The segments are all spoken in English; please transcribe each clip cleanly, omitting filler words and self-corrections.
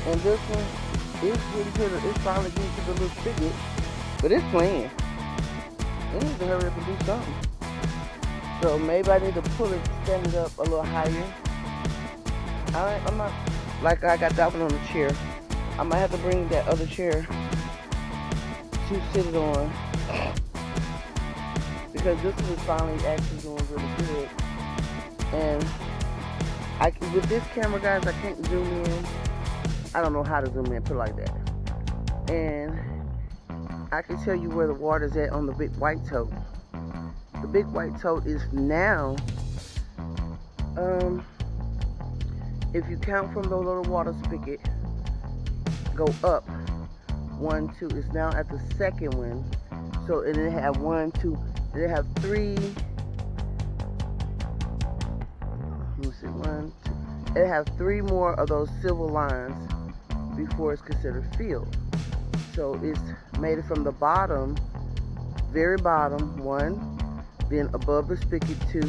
And this one is getting to the, it's finally getting to the little spigot, but it's playing. It needs to hurry up and do something. So maybe I need to pull it, stand it up a little higher. I'm not, like I got that one on the chair. I might have to bring that other chair to sit it on, because this one is finally actually doing really good. And with this camera, guys, I can't zoom in. I don't know how to zoom in, put it like that. And I can tell you where the water's at on the big white toad. The big white toad is now, if you count from the little water spigot, go up 1, 2. It's now at the second one. So it didn't have 1, 2. It have 3. Let me see, 1, 2. It have 3 more of those silver lines before it's considered filled. So it's made it from the bottom, very bottom, 1, then above the spigot 2,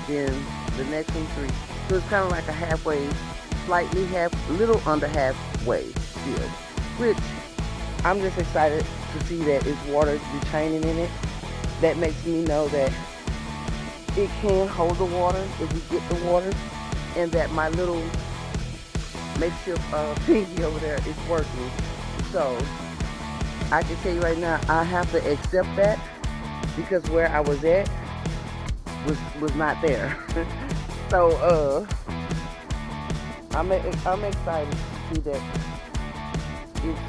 then the next one 3. So it's kind of like a halfway, little under halfway field, which I'm just excited to see that it's water retaining in it. That makes me know that it can hold the water if we get the water, and that my little makeshift thingy over there is working. So I can tell you right now, I have to accept that, because where I was at was not there. So I'm excited to see that it's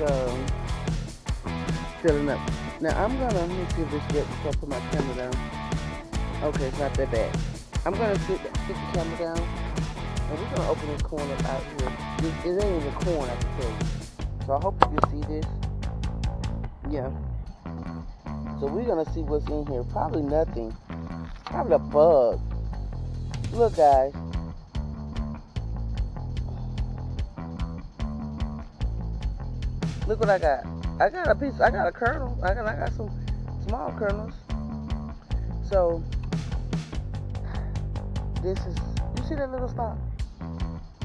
filling up. Now let me see if this gets before I put my camera down. Okay, it's not that bad. I'm gonna sit the camera down, and we're gonna open this corn up out here. It ain't even corn, I can tell you. So I hope you can see this. Yeah. So we're gonna see what's in here. Probably nothing. Probably a bug. Look, guys. Look what I got. I got a kernel. I got some small kernels. So this is, you see that little stalk?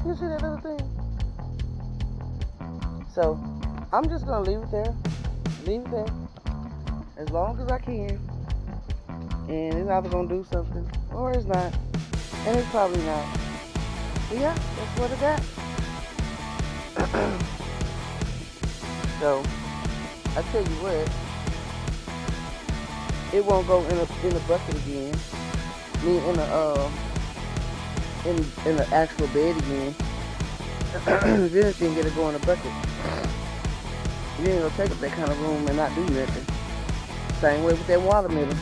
You see that little thing? So I'm just gonna leave it there. Leave it there as long as I can. And it's either gonna do something or it's not. And it's probably not. But yeah, that's what I got. So I tell you what, it won't go in a bucket again. In the actual bed again. If anything, it'll go in a bucket. You ain't gonna take up that kind of room and not do nothing. Same way with that watermelon.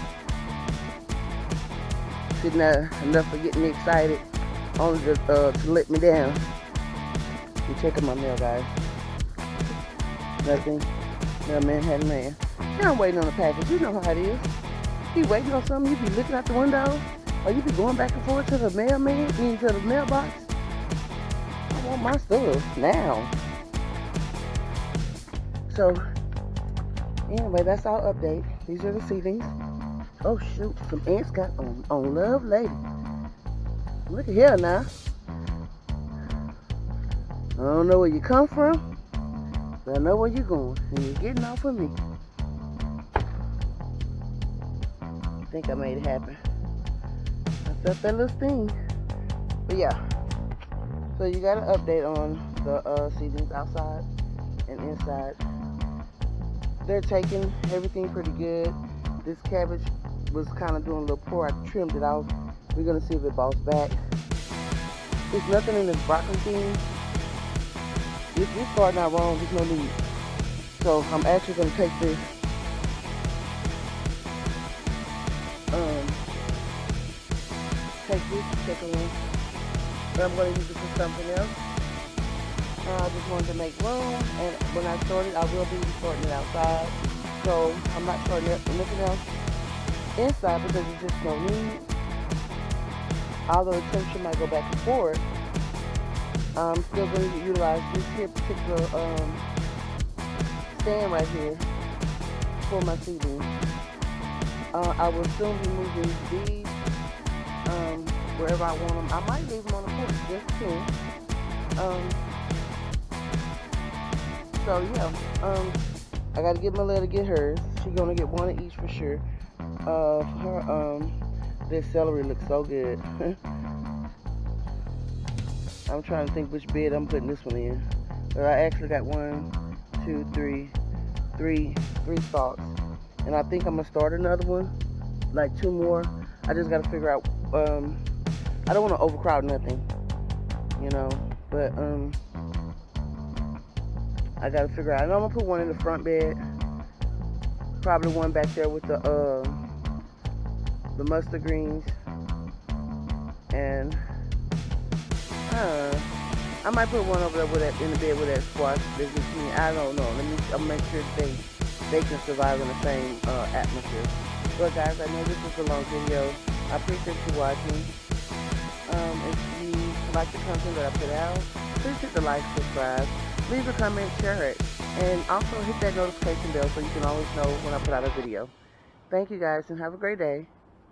Sitting there enough for getting me excited, only to let me down. You checking my mail, guys. Nothing. No Manhattan man. Yeah, I'm waiting on the package. You know how it is. You waiting on something, you be looking out the window, or you be going back and forth to the mailman, to the mailbox. I want my stuff now. So, anyway, that's our update. These are the seedlings. Oh shoot, some ants got on Love Lady. Look at here now. I don't know where you come from, but I know where you're going, and you're getting off of me. I think I made it happen. I felt that little sting. But yeah, so you got an update on the seedlings outside and inside. They're taking everything pretty good. This cabbage was kind of doing a little poor. I trimmed it off. We're gonna see if it balls back. There's nothing in this broccoli thing. If you're starting out wrong, there's no need. So I'm actually gonna take this particular one, but I'm going to use it for something else. I just wanted to make room, and when I started, I will be sorting it outside. So I'm not starting anything else inside because there's just no need. Although the temperature might go back and forth, I'm still going to utilize this here particular stand right here for my seedlings. I will soon be moving these wherever I want them. I might leave them on the porch, just to. So yeah, I gotta get my letter, get hers. She's gonna get one of each for sure. This celery looks so good. I'm trying to think which bed I'm putting this one in. But I actually got 1, 2, 3 stalks. And I think I'm gonna start another one, like 2 more. I just gotta figure out, I don't want to overcrowd nothing, you know, but I gotta figure out. I know I'm gonna put one in the front bed, probably one back there with the mustard greens, and I might put one over there with that, in the bed with that squash. This is me. I don't know. I'll make sure they can survive in the same atmosphere. But guys, I know this is a long video. I appreciate you watching. If you like the content that I put out, please hit the like, subscribe, leave a comment, share it, and also hit that notification bell so you can always know when I put out a video. Thank you guys, and have a great day.